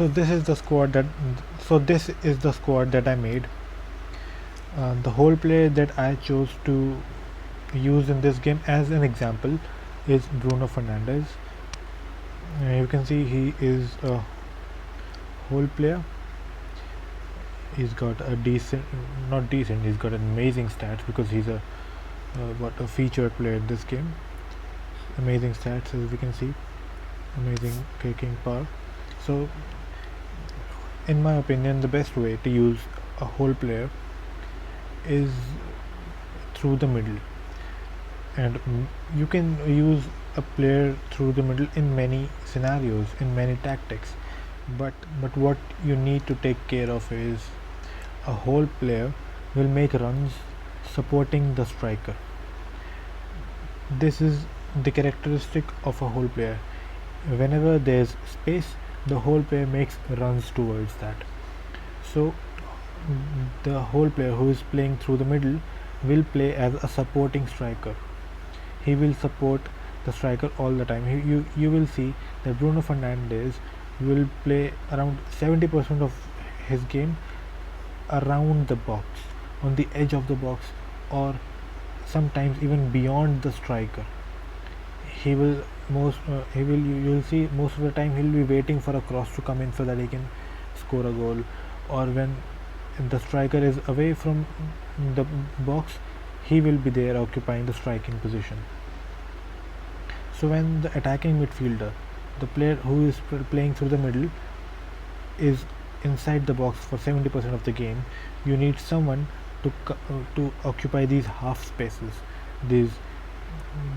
So this is the squad that I made. The whole player that I chose to use in this game as an example is Bruno Fernandes. You can see he is a whole player. He's got a decent, not decent, he's got amazing stats because he's a featured player in this game. Amazing stats, as we can see, amazing kicking power. So in my opinion, the best way to use a whole player is through the middle, and you can use a player through the middle in many scenarios, in many tactics, but what you need to take care of is a whole player will make runs supporting the striker. This is the characteristic of a whole player. Whenever there's space, the whole player makes runs towards that. So the whole player who is playing through the middle will play as a supporting striker. He will support the striker all the time. You will see that Bruno Fernandes will play around 70% of his game around the box, on the edge of the box, or sometimes even beyond the striker. You will see most of the time he'll be waiting for a cross to come in so that he can score a goal, or when the striker is away from the box, he will be there occupying the striking position. So when the attacking midfielder, the player who is playing through the middle, is inside the box for 70% of the game, you need someone to occupy these half spaces. These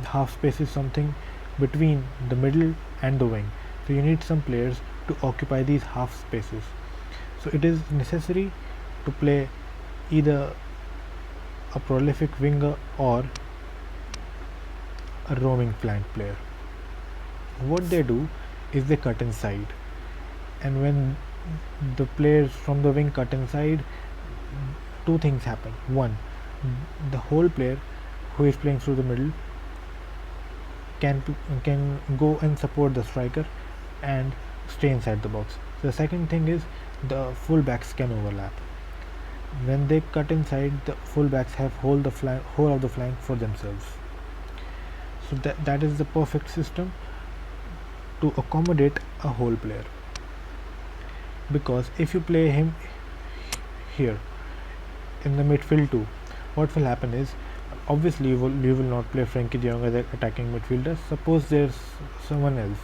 half space is something between the middle and the wing. So you need some players to occupy these half spaces. So it is necessary to play either a prolific winger or a roaming flank player. What they do is they cut inside, and when the players from the wing cut inside, two things happen. One, the whole player who is playing through the middle can go and support the striker and stay inside the box. The second thing is the fullbacks can overlap. When they cut inside, the fullbacks have whole of the flank for themselves. So that is the perfect system to accommodate a whole player. Because if you play him here in the midfield too, what will happen is, obviously you will not play Frankie de Jong as an attacking midfielder. Suppose there's someone else,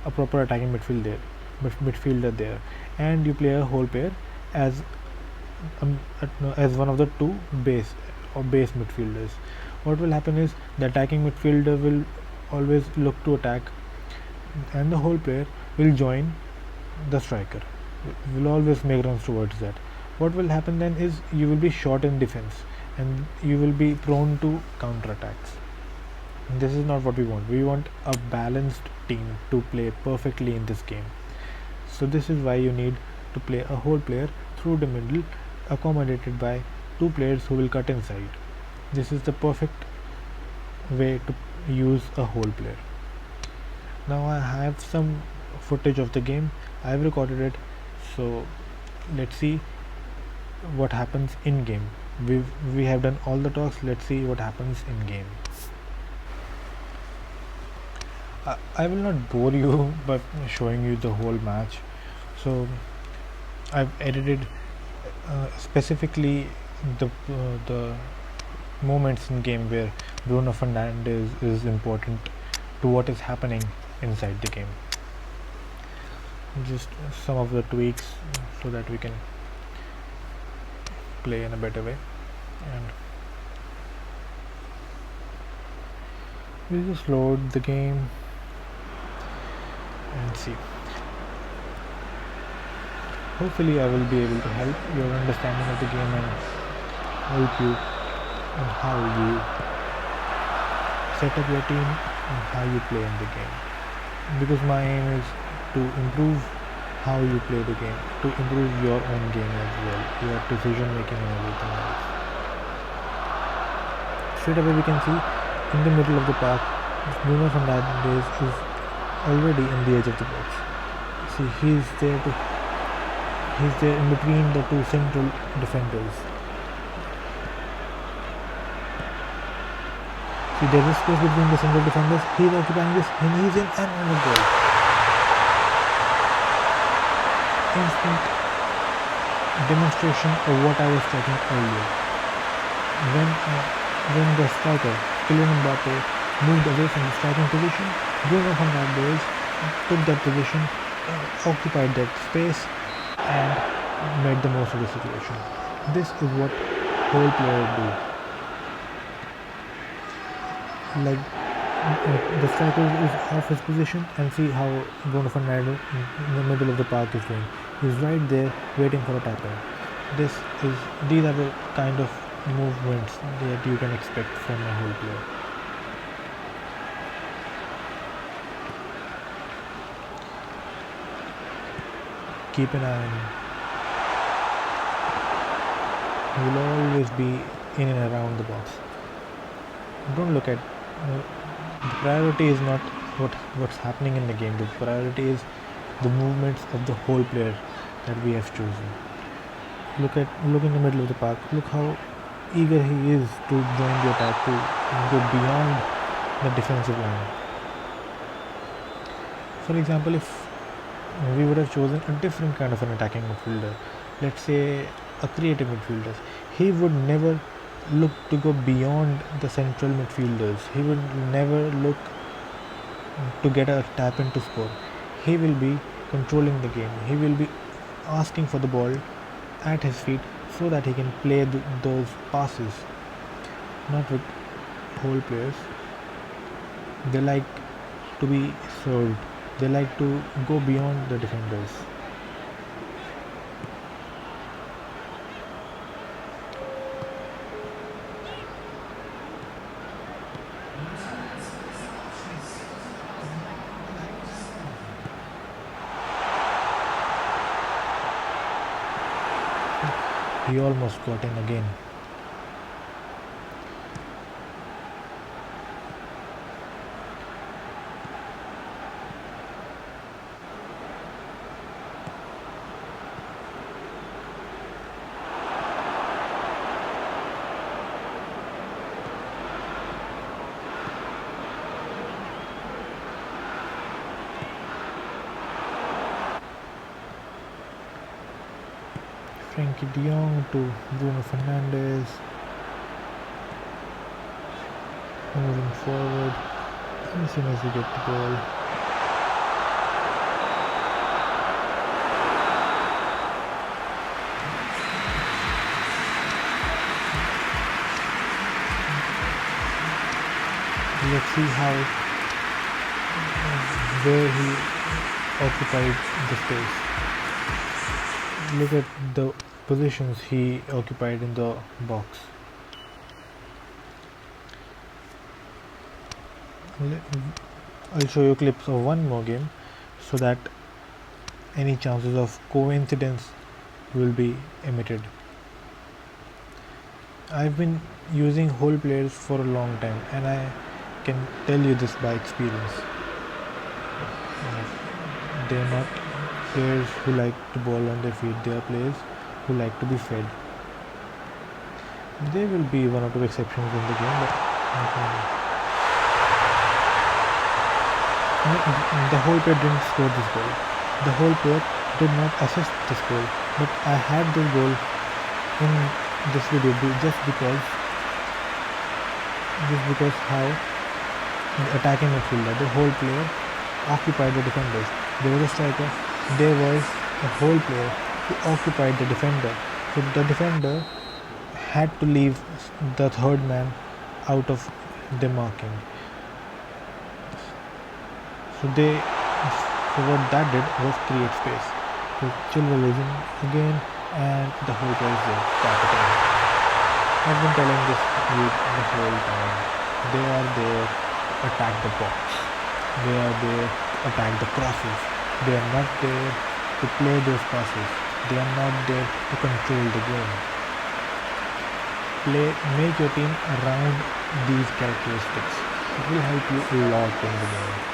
a proper attacking midfielder there, and you play a whole player as one of the two base midfielders. What will happen is the attacking midfielder will always look to attack, and the whole player will join the striker, will always make runs towards that. What will happen then is you will be short in defense and you will be prone to counter attacks. This is not what we want. We want a balanced team to play perfectly in this game. So this is why you need to play a whole player through the middle, accommodated by two players who will cut inside. This is the perfect way to use a whole player. Now I have some footage of the game. I have recorded it, so let's see what happens in game. We have done all the talks. Let's see what happens in game. I will not bore you by showing you the whole match. So I've edited specifically the moments in game where Bruno Fernandes is important to what is happening inside the game. Just some of the tweaks so that we can play in a better way, and we'll just load the game and see. Hopefully I will be able to help your understanding of the game and help you on how you set up your team and how you play in the game, because my aim is to improve how you play the game, to improve your own game as well, your decision making and everything else. Straight away we can see in the middle of the park, Bruno Fernandes is already in the edge of the box. See, he is there to He's there in between the two central defenders. See, there's a space between the central defenders. He's occupying this, and he's in and on the goal. Instant demonstration of what I was talking earlier. When the striker, Kylian Mbappe, moved away from the striking position, Bruno Fernandes took that position, occupied that space, and made the most of the situation. This is what whole players do. Like the striker is off his position, and see how Bruno Fernandes in the middle of the park is doing. He's right there waiting for a tap-in. These are the kind of movements that you can expect from a whole player. Keep an eye on him. He will always be in and around the box. Don't look at the priority is not what's happening in the game. The priority is the movements of the whole player that we have chosen. Look in the middle of the park. Look how eager he is to join the attack, to go beyond the defensive line. For example, if we would have chosen a different kind of an attacking midfielder, let's say a creative midfielder, he would never look to go beyond the central midfielders. He will never look to get a tap in to score. He will be controlling the game. He will be asking for the ball at his feet so that he can play those passes. Not with whole players. They like to be served. They like to go beyond the defenders. He almost got in again. Frankie de Jong to Bruno Fernandes, moving forward as soon as we get the ball. Let's see where he occupied the space. Look at the positions he occupied in the box. I'll show you clips of one more game so that any chances of coincidence will be omitted. I've been using whole players for a long time, and I can tell you this by experience. They're not players who like to ball on their feet. They are players who like to be fed. There will be one or two exceptions in the game, but the whole player didn't score this goal. The whole player did not assist this goal, but I had this goal in this video just because how the attacking midfielder, the whole player occupied the defenders. There was a striker, there was a whole player who occupied the defender. So the defender had to leave the third man out of the marking. So what that did was create space. So Chilwell is in again, and the whole player is there. I've been telling this group the whole time. They are there to attack the box. They are there to attack the crosses. They are not there to play those passes. They are not there to control the game. Make your team around these characteristics. It will help you a lot in the game.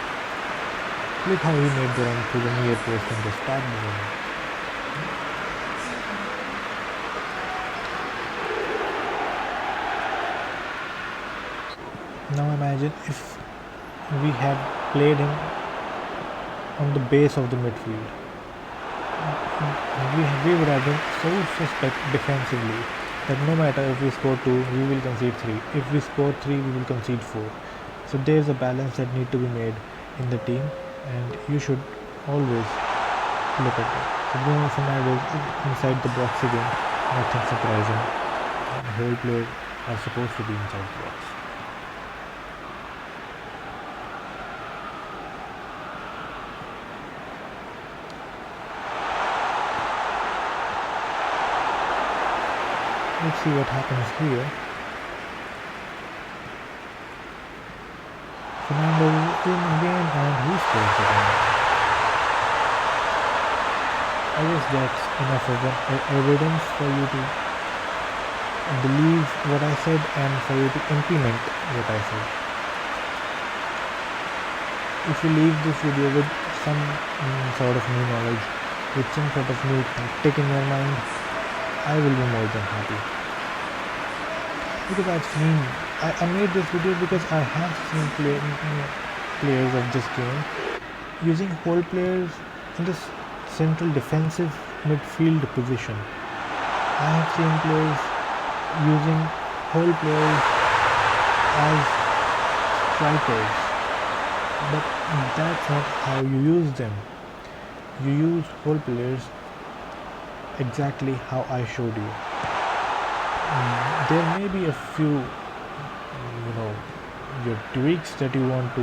Look how he made the run through the near post and the start the game. Now imagine if we had played him on the base of the midfield. We would have been so suspect defensively that no matter if we score 2, we will concede 3. If we score 3, we will concede 4. So there's a balance that need to be made in the team, and you should always look at it. So Bruno Fernandes is inside the box again, nothing surprising. The whole players are supposed to be inside the box. Let's see what happens here. Fernandes is in again and he scores again. I guess that's enough of evidence for you to believe what I said and for you to implement what I said. If you leave this video with some sort of new knowledge, with some sort of new tactic in your mind, I will be more than happy. Because I made this video because I have seen players of this game using whole players in this central defensive midfield position. I have seen players using whole players as strikers, but that's not how you use them. You use whole players exactly how I showed you. There may be a few your tweaks that you want to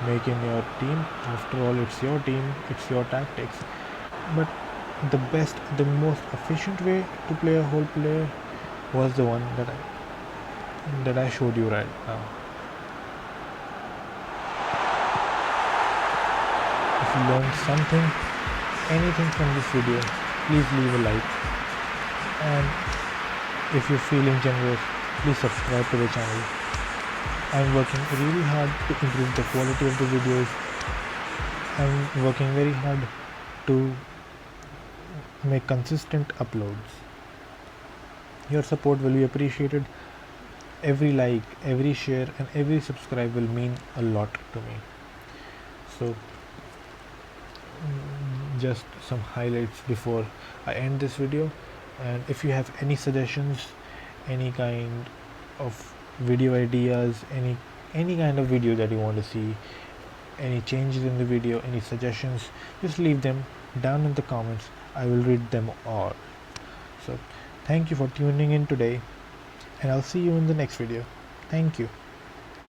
make in your team. After all, it's your team, it's your tactics. But the best, the most efficient way to play a whole player was the one that I showed you right now. If you learned something, anything from this video, please leave a like, and if you're feeling generous, please subscribe to the channel. I'm working really hard to improve the quality of the videos. I'm working very hard to make consistent uploads. Your support will be appreciated. Every like, every share and every subscribe will mean a lot to me. So just some highlights before I end this video, and if you have any suggestions, any kind of video ideas, any kind of video that you want to see, any changes in the video, any suggestions, just leave them down in the comments. I will read them all. So thank you for tuning in today, and I'll see you in the next video. Thank you.